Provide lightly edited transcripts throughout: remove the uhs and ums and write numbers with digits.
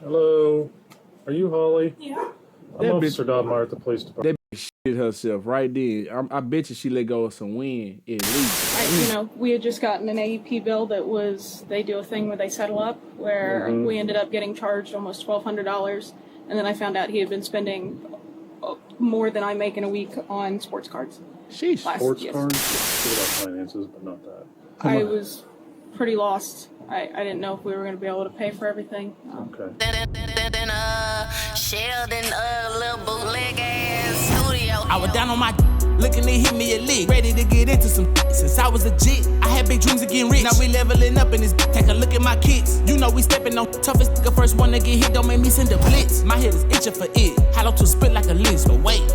Hello. Are you Holly? Yeah. I'm Officer Dodmar at the police department. That bitch shit herself right there. I bet you she let go of some wind at least. We had just gotten an AEP bill that was, they do a thing where they settle up, where we ended up getting charged almost $1,200, and then I found out he had been spending more than I make in a week on sports cards. Sheesh. Sports cards? Good about finances, but not that. I was pretty lost. I didn't know if we were going to be able to pay for everything. Okay. Sheldon, little bootleg ass studio. I was down on my looking to hit me a lick, ready to get into some since I was a jit. I had big dreams of getting rich. Now we leveling up in this. Take a look at my kicks. You know we stepping on toughest nigga. First one to get hit, don't make me send a blitz. My head is itching for it. Hollow to spit like a list, but wait.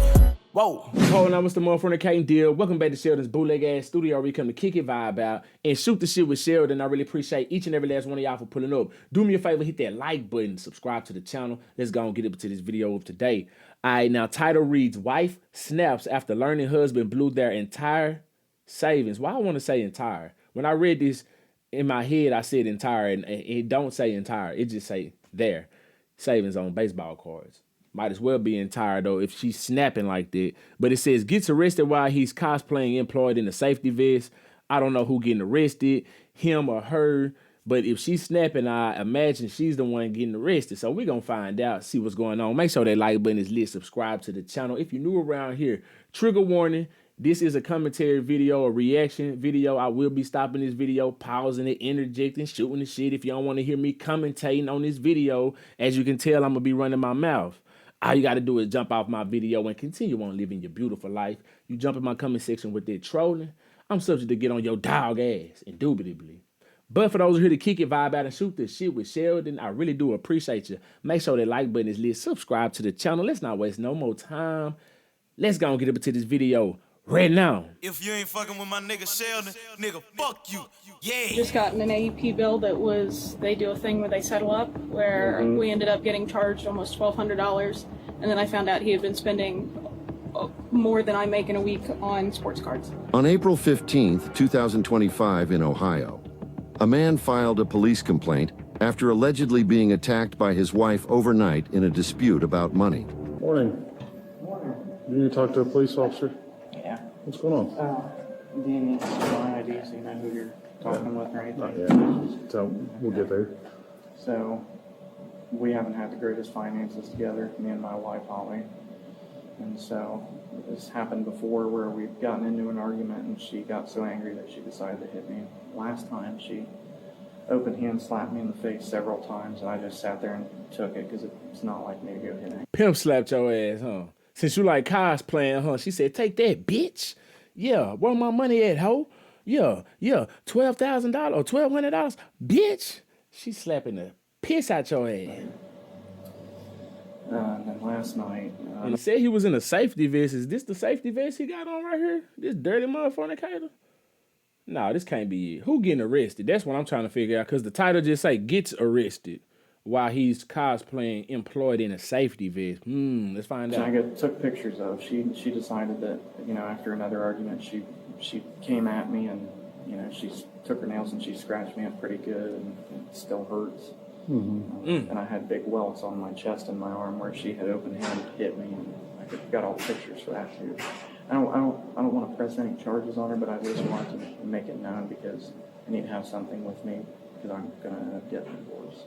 Whoa. Hold on, Mr. Motherfucker Kane Deal. Welcome back to Sheldon's bootleg ass studio where we come to kick it vibe out and shoot the shit with Sheldon. I really appreciate each and every last one of y'all for pulling up. Do me a favor, hit that like button, subscribe to the channel. Let's go and get into this video of today. Alright, now title reads, Wife Snaps After Learning Husband Blew Their Entire Savings. Why I want to say entire? When I read this in my head, I said entire, and it don't say entire. It just say their savings on baseball cards. Might as well be entire, though, if she's snapping like that. But it says, gets arrested while he's cosplaying employed in a safety vest. I don't know who getting arrested, him or her. But if she's snapping, I imagine she's the one getting arrested. So we're going to find out, see what's going on. Make sure that like button is lit. Subscribe to the channel. If you're new around here, trigger warning. This is a commentary video, a reaction video. I will be stopping this video, pausing it, interjecting, shooting the shit. If you don't want to hear me commentating on this video, as you can tell, I'm going to be running my mouth. All you got to do is jump off my video and continue on living your beautiful life. You jump in my comment section with that trolling, I'm subject to get on your dog ass, indubitably. But for those who are here to kick it, vibe out, and shoot this shit with Sheldon, I really do appreciate you. Make sure that like button is lit. Subscribe to the channel. Let's not waste no more time. Let's go and get up into this video right now. If you ain't fucking with my nigga Sheldon, nigga, fuck you. Yeah. Just gotten an AEP bill that was, they do a thing where they settle up, where we ended up getting charged almost $1,200, and then I found out he had been spending more than I make in a week on sports cards. On April 15th, 2025 in Ohio, a man filed a police complaint after allegedly being attacked by his wife overnight in a dispute about money. Morning. You need to talk to a police officer? Yeah. What's going on? Do you need my ID so you know who you're talking with or anything? Not yet. So we'll get there. So, we haven't had the greatest finances together, me and my wife, Holly. And so, this happened before where we've gotten into an argument and she got so angry that she decided to hit me. Last time, she open hand slapped me in the face several times and I just sat there and took it because it's not like me to go hit her. Pimp slapped your ass, huh? Since you like cosplaying, huh? She said, take that, bitch. Yeah, where my money at, ho? Yeah, $12,000 or $1,200, bitch. She slapping the piss out your ass. And then last night... and he said he was in a safety vest. Is this the safety vest he got on right here? This dirty motherfucker? No, this can't be it. Who getting arrested? That's what I'm trying to figure out, because the title just say gets arrested while he's cosplaying employed in a safety vest. Let's find out. I took pictures of. She decided that, you know, after another argument, she came at me and, you know, she took her nails and she scratched me up pretty good and it still hurts. And I had big welts on my chest and my arm where she had open hand hit me, and I got all the pictures for that too. I don't want to press any charges on her, but I just want to make it known because I need to have something with me because I'm gonna end up getting divorced.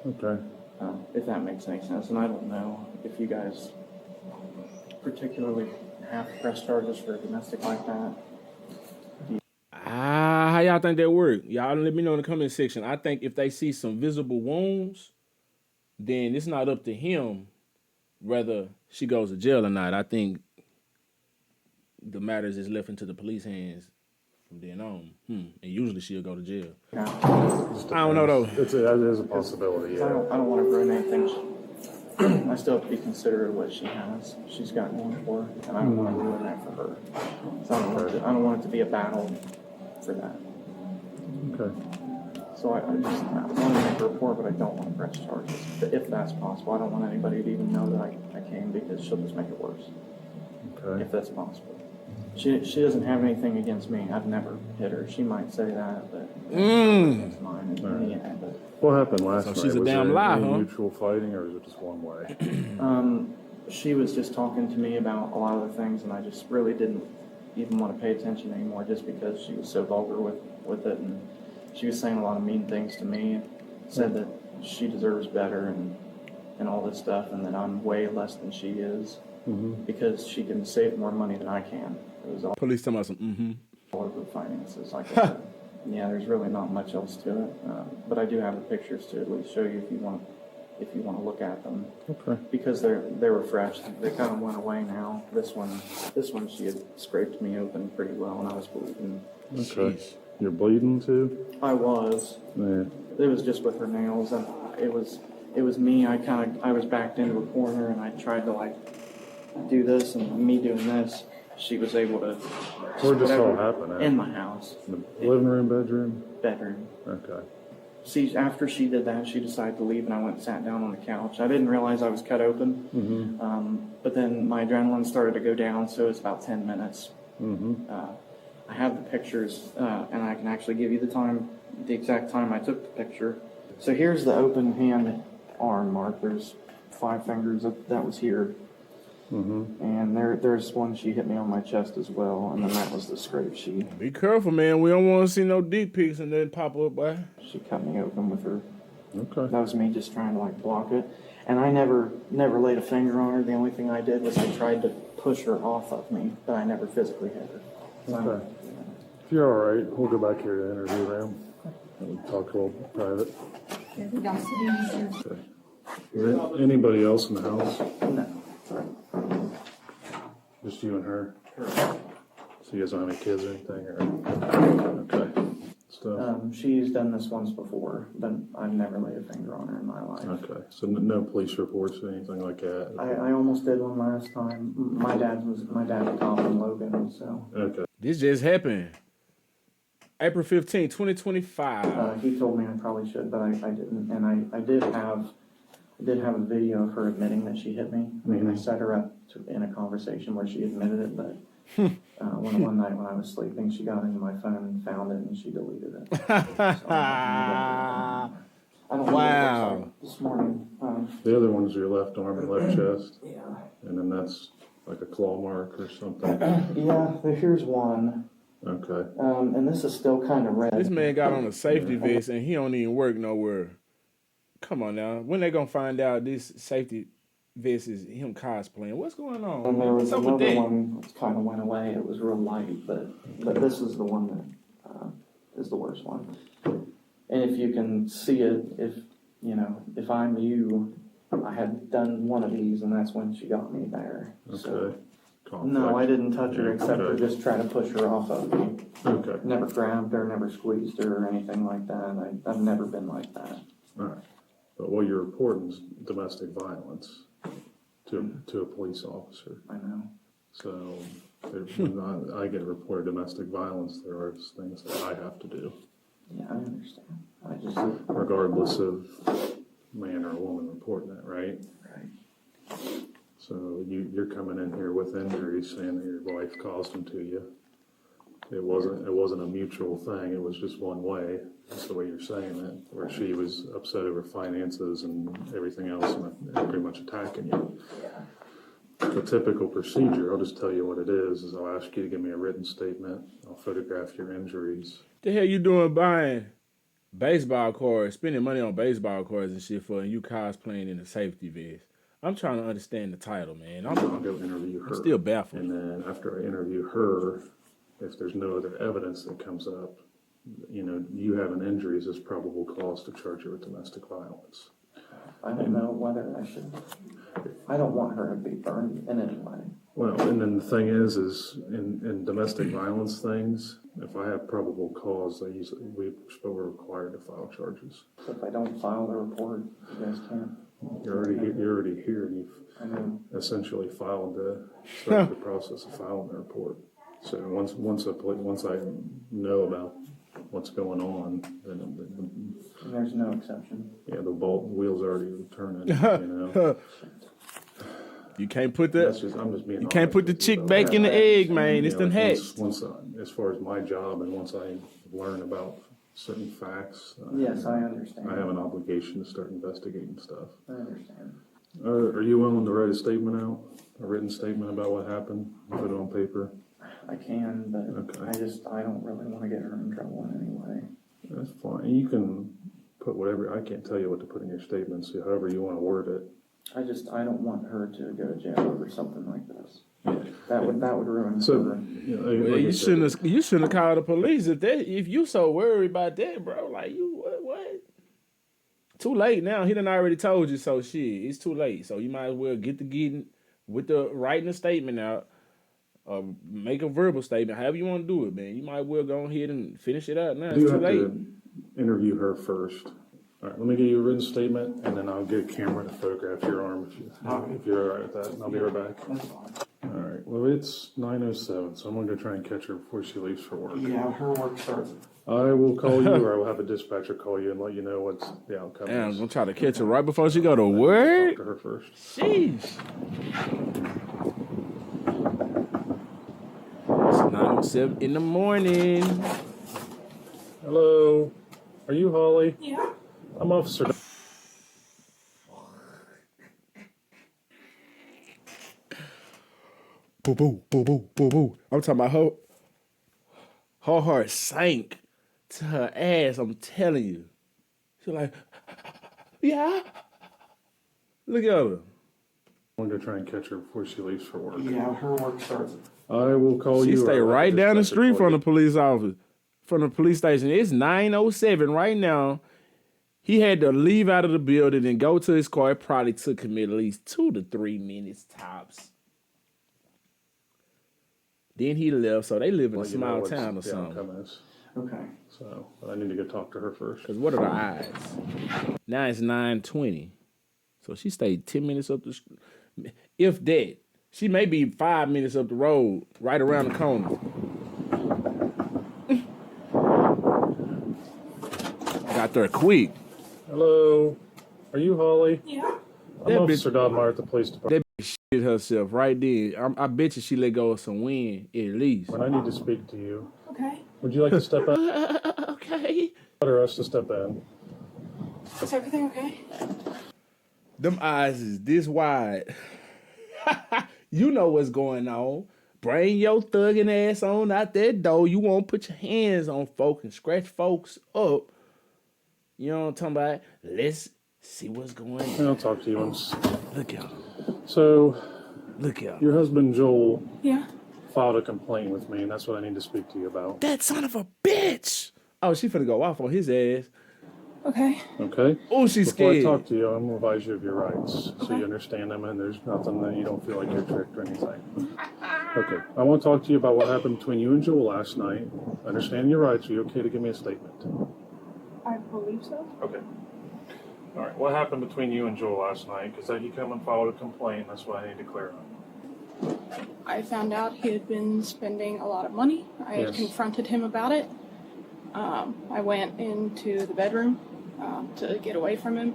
Okay. If that makes any sense. And I don't know if you guys particularly have press charges for domestic like that. How y'all think that work? Y'all let me know in the comment section. I think if they see some visible wounds, then it's not up to him whether she goes to jail or not. I think the matters is left into the police hands from then on. And usually she'll go to jail. Yeah. I don't know though. That is a possibility, yeah. I don't want to ruin anything. I still have to be considerate of what she has. She's got going for her, and I don't want to ruin that for her. So I don't want it to be a battle for that. Okay. So I want to make a report, but I don't want to press charges. If that's possible, I don't want anybody to even know that I came because she'll just make it worse. Okay. If that's possible. She doesn't have anything against me. I've never hit her. She might say that, but against mine. And, yeah, but What happened last night? she's a was damn there lie, any huh? mutual fighting, or is it just one way? she was just talking to me about a lot of the things, and I just really didn't even want to pay attention anymore, just because she was so vulgar with it, and she was saying a lot of mean things to me. Said that she deserves better and all this stuff, and that I'm way less than she is because she can save more money than I can. It was all Police talking about some, over finances, like I said. Yeah, there's really not much else to it, but I do have the pictures to at least show you if you want to look at them. Okay. Because they were fresh. They kind of went away now. This one she had scraped me open pretty well, and I was bleeding. Okay. You're bleeding too? I was. Yeah. It was just with her nails, and it was me. I was backed into a corner, and I tried to like do this, and me doing this. She was able to. Where'd this all happen at? In my house. In the living room, bedroom? Bedroom. Okay. See, after she did that, she decided to leave, and I went and sat down on the couch. I didn't realize I was cut open, but then my adrenaline started to go down, so it was about 10 minutes. I have the pictures, and I can actually give you the exact time I took the picture. So here's the open hand arm mark. There's 5 fingers. That was here. And there's one she hit me on my chest as well, and then that was the scrape she. Be careful, man. We don't want to see no dick pics and then pop up, boy. She cut me open with her. Okay. That was me just trying to like block it, and I never laid a finger on her. The only thing I did was I tried to push her off of me, but I never physically hit her. Okay. If you're all right, we'll go back here to the interview room and talk a little private. Okay. Is there anybody else in the house? No. Just you and her? So you guys don't have any kids or anything? Or? Okay. Stuff. She's done this once before, but I've never laid a finger on her in my life. Okay. So no police reports or anything like that? I almost did one last time. My dad's a cop in Logan, so. Okay. This just happened. April 15, 2025. He told me I probably should, but I didn't, and I did have a video of her admitting that she hit me. I mean, I set her up in a conversation where she admitted it, but one night when I was sleeping, she got into my phone and found it, and she deleted it. So I don't know what it looks like this morning. The other one's your left arm and left chest? Yeah. And then that's like a claw mark or something? Yeah, here's one. Okay. And this is still kind of red. This man got on a safety vest and he don't even work nowhere. Come on now. When they gonna find out this safety vest is him cosplaying? What's going on? And there was What's up with another that? one that kind of went away. It was real light, but this is the one that is the worst one. And if you can see it, if I'm you, I had done one of these, and that's when she got me there. Okay. So, Conflict. no, I didn't touch her Yeah, except for okay. just try to push her off of me. Okay. Never grabbed her, never squeezed her or anything like that. I've never been like that. All right. But what you're reporting is domestic violence to a police officer. I know. So when I get a report of domestic violence, there are things that I have to do, Yeah, I understand. I just regardless of man or woman reporting it, right? right. So you're coming in here with injuries, saying that your wife caused them to you. It wasn't a mutual thing. It was just one way. That's the way you're saying it, where she was upset over finances and everything else, and pretty much attacking you. The typical procedure, I'll just tell you what it is I'll ask you to give me a written statement. I'll photograph your injuries. The hell you doing buying baseball cards, spending money on baseball cards and shit for, and you cosplaying in a safety vest? I'm trying to understand the title, man. I'll go interview her. I'm still baffled. And then after I interview her, if there's no other evidence that comes up, you having injuries is probable cause to charge you with domestic violence. I don't know whether I should. I don't want her to be burned in any way. Well, and then the thing is in domestic violence things, if I have probable cause, we're required to file charges. So if I don't file the report, you guys can't. You're already here, and I mean, essentially started the process of filing the report. So once I know about what's going on, then there's no exception. the wheels already turning. You can't put That's the just, I'm just being you can't honest put the with you chick about back that. in the egg, man. You It's know, done like hatched. as far as my job and once I learn about certain facts, Yes, I understand. I have an obligation to start investigating stuff. I understand. Are you willing to write a statement out, a written statement about what happened, put it on paper? I can, but Okay. I don't really want to get her in trouble in any way. That's fine. You can put whatever, I can't tell you what to put in your statement, so however you want to word it. I don't want her to go to jail over something like this. That would ruin So, her. you know, Well, like I you said, shouldn't have called the police if you so worried about that, bro. Like what? Too late now. He done already told you, so shit. It's too late. So you might as well get with the writing a statement out, make a verbal statement, however you want to do it, man. You might as well go ahead and finish it out now. I It's do too have late. to interview her first. All right, let me get you a written statement, and then I'll get a camera to photograph your arm if you're all right with that. And I'll be right back. That's fine. All right. Well, it's 9:07, so I'm going to try and catch her before she leaves for work. Yeah, her work starts. I will call you, or I will have a dispatcher call you and let you know what's the outcome Damn, I'm is. gonna try to catch her right before she go to Talk work. to her first. Sheesh. It's 9:07 in the morning. Hello. Are you Holly? Yeah. I'm Officer. Boo boo boo boo boo boo. I'm talking about her heart sank to her ass. I'm telling you. She's like, yeah. Look at her. I'm going to try and catch her before she leaves for work. Yeah, her work starts. I will call She you. or stay I'll have a right down the dispatcher street call from you. the police office, from the police station. It's 9:07 right now. He had to leave out of the building and go to his car. It probably took him at least 2 to 3 minutes tops. Then he left, so they live in a Let you know small what's town or the something. outcome is. Okay. So, but I need to go talk to her first. Because what are the odds? Now it's 9:20. So she stayed 10 minutes up the street. If that. She may be 5 minutes up the road, right around the corner. Got there quick. Hello. Are you Holly? Yeah. I'm That Officer Dodmeyer at the police department. That bitch shit herself right then. I bet you she let go of some wind at least. When I need to speak to you, Okay. would you like to step out Okay. or us to step in? Is everything okay? Them eyes is this wide. You know what's going on. Bring your thugging ass on out that door. You won't put your hands on folk and scratch folks up. You know what I'm talking about? Let's see what's going on. I'll talk to you once. Look at him. So, Look at him. your husband Joel Yeah. filed a complaint with me, and that's what I need to speak to you about. That son of a bitch. Oh, she finna go off on his ass. Okay. Okay? Oh, she's Before I scared. talk to you, I'm going to advise you of your rights so Okay. you understand them and there's nothing that you don't feel like you're tricked or anything. Okay. I want to talk to you about what happened between you and Joel last night. Understand your rights. Are you okay to give me a statement? I believe so. Okay. All right. What happened between you and Joel last night? Because he come and filed a complaint. That's what I need to clear up. I found out he had been spending a lot of money. I had Yes. confronted him about it. I went into the bedroom to get away from him.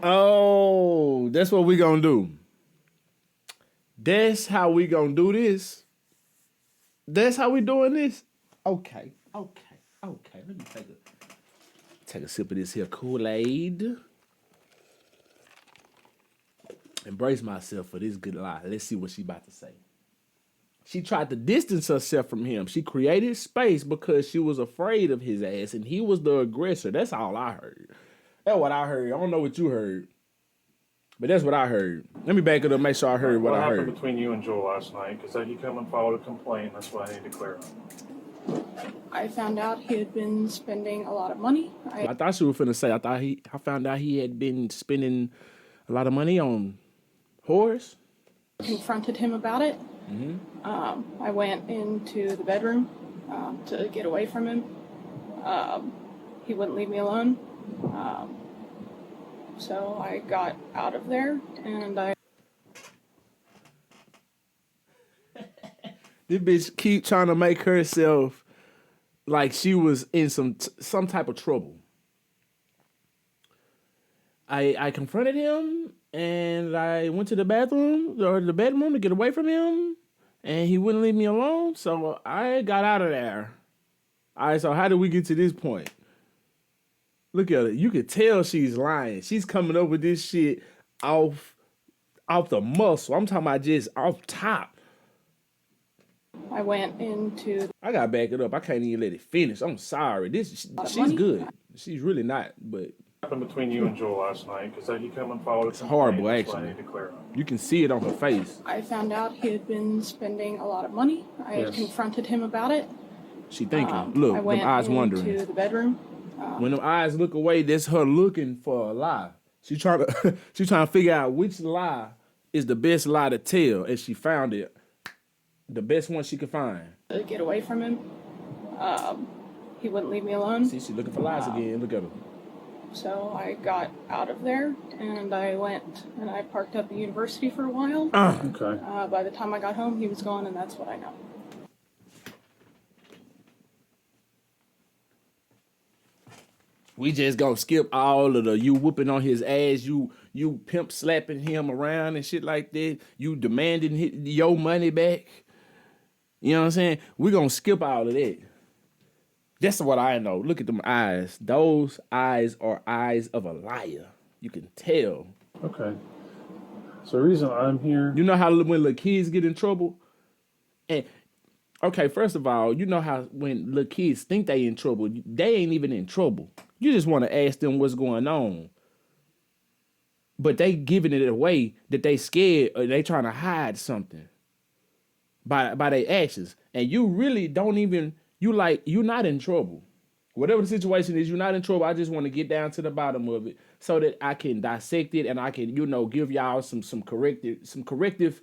Oh, that's what we gonna do. That's how we gonna do this. That's how we doing this. Okay. Let me take a sip of this here Kool-Aid. Embrace myself for this good lie. Let's see what she about to say. She tried to distance herself from him. She created space because she was afraid of his ass, and he was the aggressor. That's all I heard. That's what I heard. I don't know what you heard, but that's what I heard. Let me back it up, make sure I heard what I happened heard. between you and Joel last night? Because he come and filed a complaint. That's what I need to clear up. I found out he had been spending a lot of money. I thought she was finna say, I found out he had been spending a lot of money on whores. Confronted him about it. I went into the bedroom to get away from him. He wouldn't leave me alone. So I got out of there and I This bitch keep trying to make herself like she was in some type of trouble. I confronted him and I went to the bathroom or the bedroom to get away from him, and he wouldn't leave me alone. So I got out of there. All right, so how did we get to this point? Look at it. You could tell she's lying. She's coming up with this shit off the muscle. I'm talking about just off top. I went into. I gotta back it up. I can't even let it finish. I'm sorry. She's money? good. She's really not, but What happened between you and Joel last night? Because he come and followed. It's horrible, I actually. need to clear up. you can see it on her face. I found out he had been spending a lot of money. I had Yes. confronted him about it. She thinking, I look, them went eyes into wondering. the bedroom. When them eyes look away, that's her looking for a lie. She trying to figure out which lie is the best lie to tell, and she found it. The best one she could find. To get away from him. He wouldn't leave me alone. See, she's looking for lies again. Look at her. So I got out of there and I went and I parked up at university for a while. Okay. By the time I got home, he was gone, and that's what I know. We just gonna skip all of the you whooping on his ass, you pimp slapping him around and shit like that, you demanding your money back. You know what I'm saying? We gonna skip all of that. That's what I know. Look at them eyes. Those eyes are eyes of a liar. You can tell. Okay. So the reason I'm here. You know how when little kids get in trouble? And okay, first of all, you know how when little kids think they in trouble, they ain't even in trouble. You just want to ask them what's going on. But they giving it away that they scared or they trying to hide something by their actions. And you really don't even, you're not in trouble. Whatever the situation is, you're not in trouble. I just want to get down to the bottom of it so that I can dissect it and I can, give y'all some corrective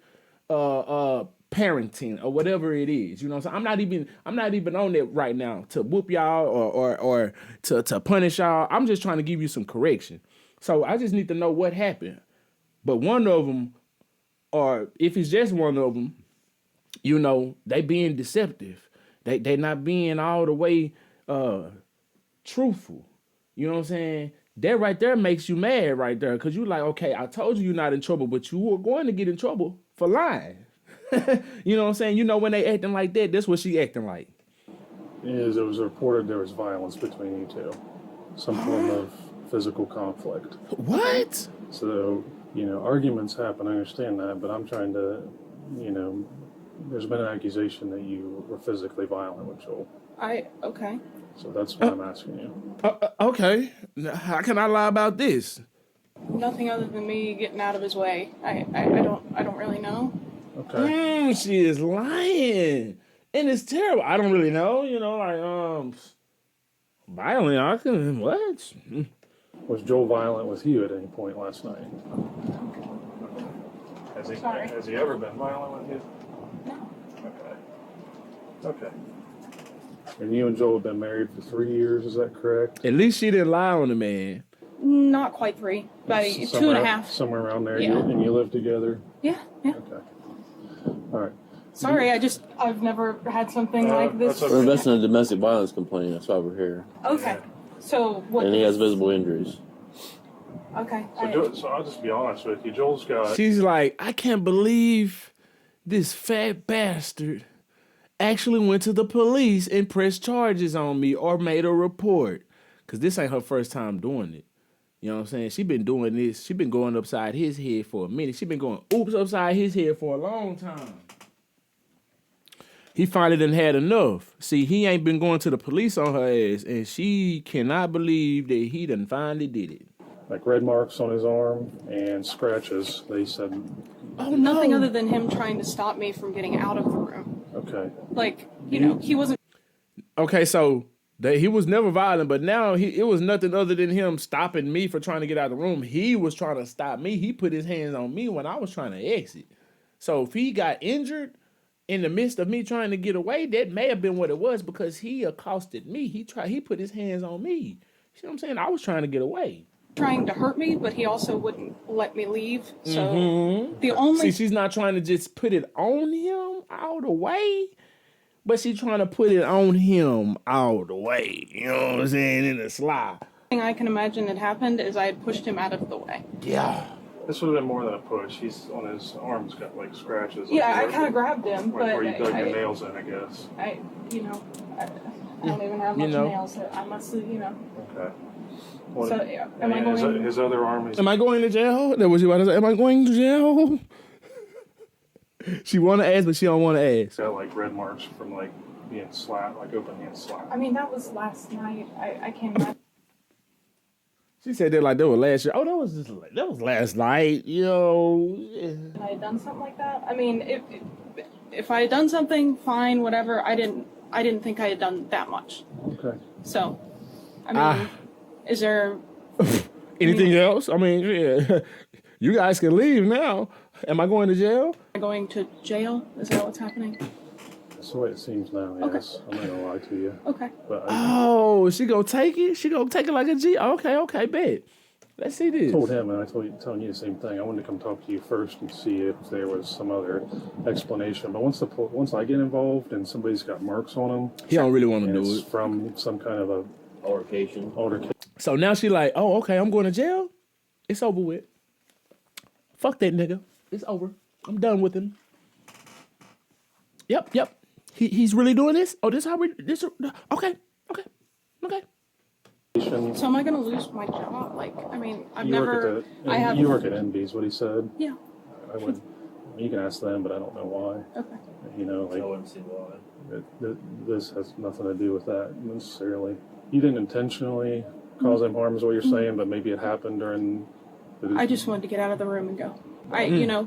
parenting or whatever it is. You know what I'm saying? I'm not even on that right now to whoop y'all or to punish y'all. I'm just trying to give you some correction. So I just need to know what happened. But one of them, or if it's just one of them, they being deceptive. They not being all the way truthful. You know what I'm saying? That right there makes you mad right there. Cause you like, okay, I told you you're not in trouble, but you were going to get in trouble for lying. You know what I'm saying? When they acting like that, that's what she acting like. Is it was reported there was violence between you two, some form of physical conflict. What? So, arguments happen, I understand that, but I'm trying to, there's been an accusation that you were physically violent with Joel. Okay. So that's what I'm asking you. Okay. How can I lie about this? Nothing other than me getting out of his way. I don't really know. Okay. She is lying. And it's terrible. I don't really know, violent. I can, what? Was Joel violent with you at any point last night? Has he ever been violent with you? No. Okay. And you and Joel have been married for 3 years, is that correct? At least she didn't lie on the man. Not quite 3. About 2.5. Somewhere around there. Yeah. And you live together? Yeah. Okay. All right. Sorry, I've never had something like this. that's okay. We're investing in a domestic violence complaint. That's why we're here. Okay. So what? And he has visible injuries. Okay. So I'll just be honest with you. Joel's got. She's like, I can't believe this fat bastard actually went to the police and pressed charges on me or made a report. Because this ain't her first time doing it. You know what I'm saying? She been doing this. She been going upside his head for a minute. She been going oops upside his head for a long time. He finally done had enough. See, he ain't been going to the police on her ass, and she cannot believe that he done finally did it. Like red marks on his arm and scratches, they said. Oh, Nothing other than him trying to stop me from getting out of the room. Okay. Like, he wasn't. Okay, so he was never violent, but now it was nothing other than him stopping me for trying to get out of the room. He was trying to stop me. He put his hands on me when I was trying to exit. So if he got injured in the midst of me trying to get away, that may have been what it was because he accosted me. He put his hands on me. You see what I'm saying? I was trying to get away. Trying to hurt me, but he also wouldn't let me leave. So the only See, she's not trying to just put it on him all the way, but she's trying to put it on him all the way. You know what I'm saying? In a sly. thing I can imagine had happened is I had pushed him out of the way. Yeah. This would have been more than a push. He's on his arms got like scratches. Yeah, I kind of grabbed him, like but where you dug your nails in, I guess. I don't even have much nails. So I must have, Okay. What, So yeah, am I his, going? his other arm is. Am I going to jail? That was you about to say. Am I going to jail? She want to ask, but she don't want to ask. Got like red marks from like being slapped, like open hand slapped. I mean, that was last night. I can't imagine. She said that like that was last year. Oh, that was last night. I had done something like that. I mean, if I had done something, fine, whatever. I didn't think I had done that much. Okay. So, I mean, is there anything else? I mean, yeah. You guys can leave now. Am I going to jail? Am I going to jail? Is that what's happening? That's the way it seems now, yes. I'm not gonna lie to you. Okay. But Oh, she gonna take it? She gonna take it like a G? Okay, bet. Let's see this. I told him, and telling you the same thing. I wanted to come talk to you first and see if there was some other explanation. But once I get involved and somebody's got marks on them, He don't really want to and do it's it. from some kind of a Altercation. So now she like, oh, okay, I'm going to jail. It's over with. Fuck that nigga. It's over. I'm done with him. Yep. He's really doing this? Oh, this how we this okay. So am I going to lose my job? Like, I mean, You work at NB's, what he said. Yeah. I would. You can ask them, but I don't know why. Okay. You know, like I wouldn't see why. this has nothing to do with that necessarily. You didn't intentionally cause him harm, is what you're saying, but maybe it happened during. I just wanted to get out of the room and go.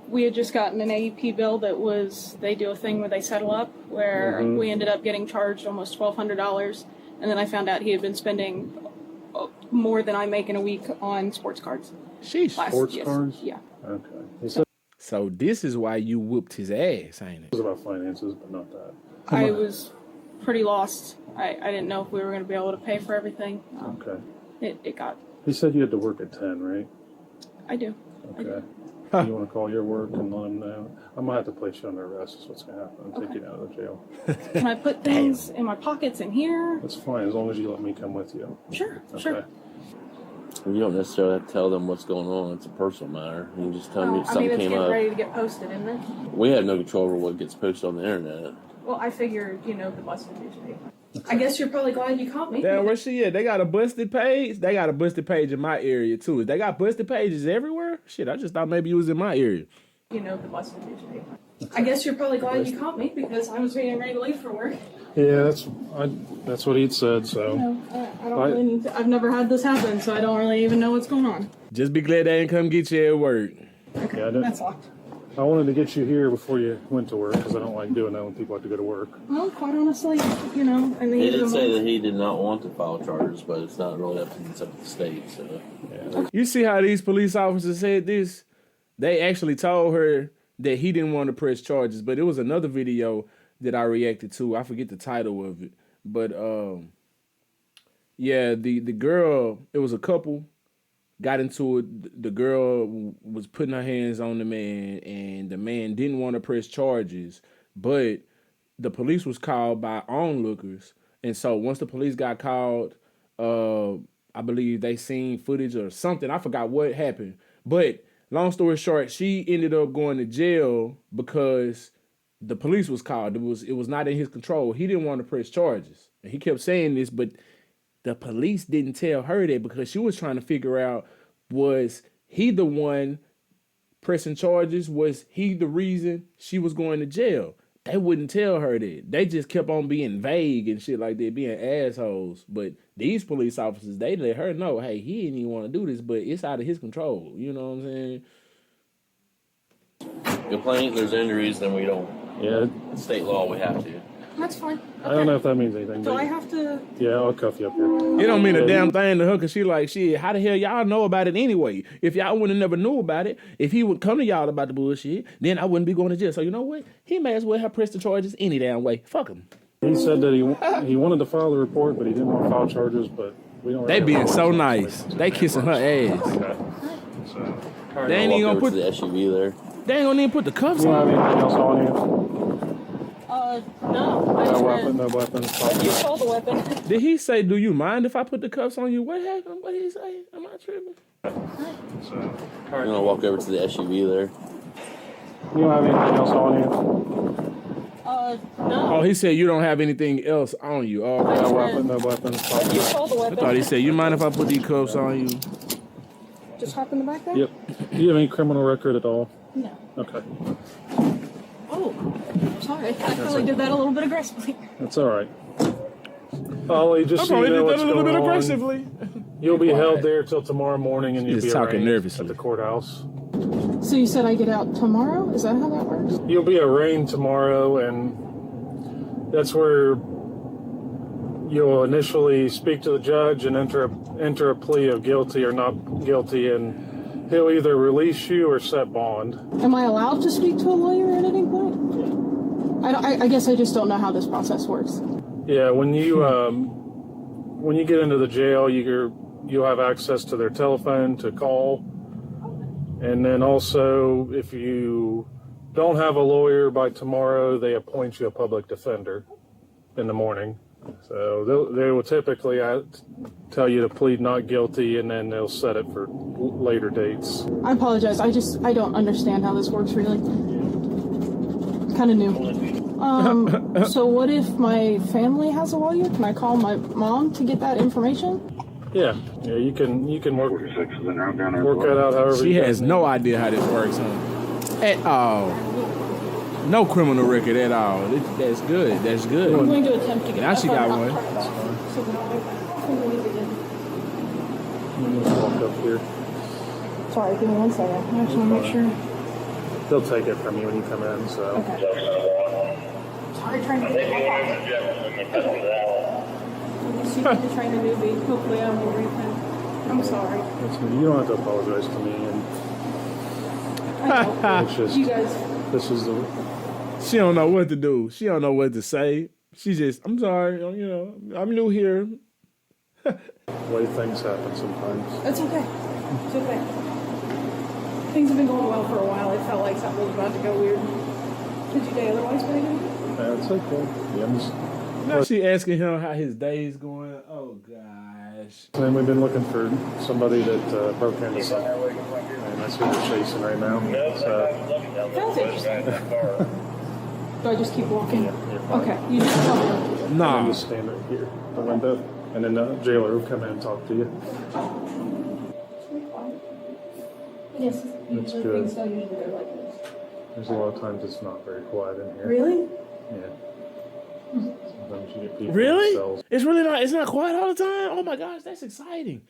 We had just gotten an AEP bill that was, they do a thing where they settle up, where we ended up getting charged almost $1,200, and then I found out he had been spending more than I make in a week on sports cards. Sheesh. Sports cards? Yeah. Okay. He said So this is why you whooped his ass, ain't it it? was about finances, but not that. I was pretty lost. I didn't know if we were going to be able to pay for everything. Okay. It got, He said you had to work at 10, right? I do. Okay. You want to call your work and let him know? I'm going to have to place you under arrest is what's going to happen. I'm taking you out of the jail. Can I put things in my pockets in here? That's fine, as long as you let me come with you. Sure, Okay. sure. You don't necessarily have to tell them what's going on. It's a personal matter. You can just tell me if I mean, something it's came getting up. ready to get posted, isn't it? We have no control over what gets posted on the internet. Well, I figured, the busted usually. I guess you're probably glad you caught me. Damn, where she at? They got a busted page? They got a busted page in my area, too. They got busted pages everywhere? Shit, I just thought maybe you was in my area. The busted usually. I guess you're probably glad you caught me because I was getting ready to leave for work. Yeah, that's what he'd said, so. I don't really need to. I've never had this happen, so I don't really even know what's going on. Just be glad they didn't come get you at work. Yeah, That's all. I wanted to get you here before you went to work because I don't like doing that when people have to go to work. Well, quite honestly, and He did say that he did not want to file charges, but it's not really up to the state. So, You see how these police officers said this? They actually told her that he didn't want to press charges, but it was another video that I reacted to. I forget the title of it. But, yeah, the girl, it was a couple, got into it. The girl was putting her hands on the man, and the man didn't want to press charges, but the police was called by onlookers. And so once the police got called, I believe they seen footage or something. I forgot what happened. But long story short, she ended up going to jail because the police was called. It was not in his control. He didn't want to press charges. And he kept saying this, but the police didn't tell her that because she was trying to figure out, was he the one pressing charges? Was he the reason she was going to jail? They wouldn't tell her that. They just kept on being vague and shit like that, being assholes. But these police officers, they let her know, hey, he didn't even want to do this, but it's out of his control. You know what I'm saying? complaint, there's injuries, then we don't. Yeah, State law, we have to. That's fine. I don't know if that means anything. Do but I have to? Yeah, I'll cuff you up here. It don't mean a damn thing to her because she like, shit, how the hell y'all know about it anyway? If y'all would have never knew about it, if he would come to y'all about the bullshit, then I wouldn't be going to jail. So you know what? He may as well have pressed the charges any damn way. Fuck him. He said that he wanted to file the report, but he didn't want to file charges. But we don't. They really being have so charges. nice. Like, They kissing her ass. Okay. So, They ain't even gonna Walk over put to the SUV there. They ain't gonna even put the cuffs you don't have on. anything else on you? No. No weapon, no weapon. You stole the weapon. Did he say, do you mind if I put the cuffs on you? What happened? What did he say? Am I tripping? I'm gonna walk over to the SUV there. You don't have anything else on you? No. Oh, he said you don't have anything else on you. Oh, okay. No weapon, no weapon. You stole the I weapon. thought he said, you mind if I put these cuffs on you? Just hop in the back there? Yep. Do you have any criminal record at all? No. Okay. Oh, sorry. I probably did that a little bit aggressively. That's all right. Ollie, just I so you probably know did that what's a little going bit on, aggressively. you'll be held there till tomorrow morning and you'll Just be talking arraigned nervously. at the courthouse. So you said I get out tomorrow? Is that how that works? You'll be arraigned tomorrow, and that's where you'll initially speak to the judge and enter a plea of guilty or not guilty, and he'll either release you or set bond. Am I allowed to speak to a lawyer at any point? I guess I just don't know how this process works. Yeah, when you get into the jail, you'll have access to their telephone to call, and then also if you don't have a lawyer by tomorrow, they appoint you a public defender in the morning. So they will typically tell you to plead not guilty, and then they'll set it for later dates. I apologize. I don't understand how this works really. Kind of new. So what if my family has a lawyer? Can I call my mom to get that information? Yeah, you can work that out however She you has guys no need. idea how this works, huh? At all. No criminal record at all. That's good. That's I'm good. going to attempt to get Now she got one. So then I'll Walk up here. Sorry, give me 1 second. I just want to make sure. They'll take it from you when you come in. So. Okay. Sorry, trying to get my see me trying a newbie. Hopefully I won't repent. I'm sorry. You don't have to apologize to me. And I know. it's just You guys. this is the. She don't know what to do. She don't know what to say. She just, I'm sorry, I'm new here. way things happen sometimes. It's okay. It's okay. Things have been going well for a while. It felt like something was about to go weird. Did your day otherwise pretty good? That's okay. Yeah, Now she asking him how his day's going. Oh, gosh. and we've been looking for somebody that broke into something. And that's who we're chasing right now. So, Sounds interesting. Do I just keep walking? you're fine. Okay. You just tell me. You Nah. just stand right here, the window, and then the jailer will come in and talk to you. Yes. That's good. Things don't usually go like this. There's a lot of times it's not very quiet in here. Really? Yeah. Sometimes you get people in Really? cells. It's really not, it's not quiet all the time? Oh, my gosh, that's exciting.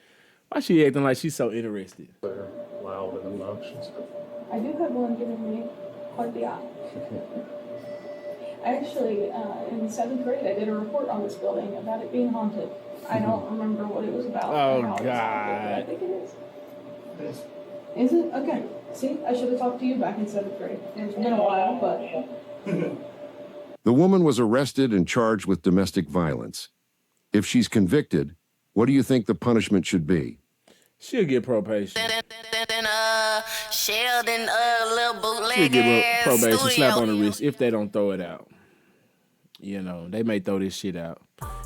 Why she acting like she's so interested? They're loud and obnoxious. I do have one giving me quite the eye. Actually, in 7th grade, I did a report on this building about it being haunted. I don't remember what it was about. Oh, or how it was haunted, but I God. think it is. Is it? Okay. See, I should have talked to you back in 7th grade. It's been a while, but... The woman was arrested and charged with domestic violence. If she's convicted, what do you think the punishment should be? She'll get probation. Sheldon, little She'll bootleg give her ass probation, slap on the studio. wrist if they don't throw it out. They may throw this shit out.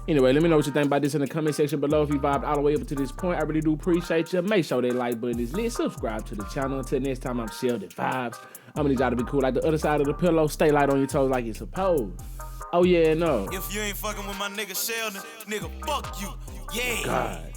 Anyway, let me know what you think about this in the comment section below. If you vibed all the way up to this point, I really do appreciate you. Make sure that like button is lit. Subscribe to the channel. Until next time, I'm SheldonVybez. I'm gonna need y'all to be cool like the other side of the pillow. Stay light on your toes like you're supposed. Oh yeah, no. If you ain't fucking with my nigga Sheldon, nigga, fuck you. Yeah. God.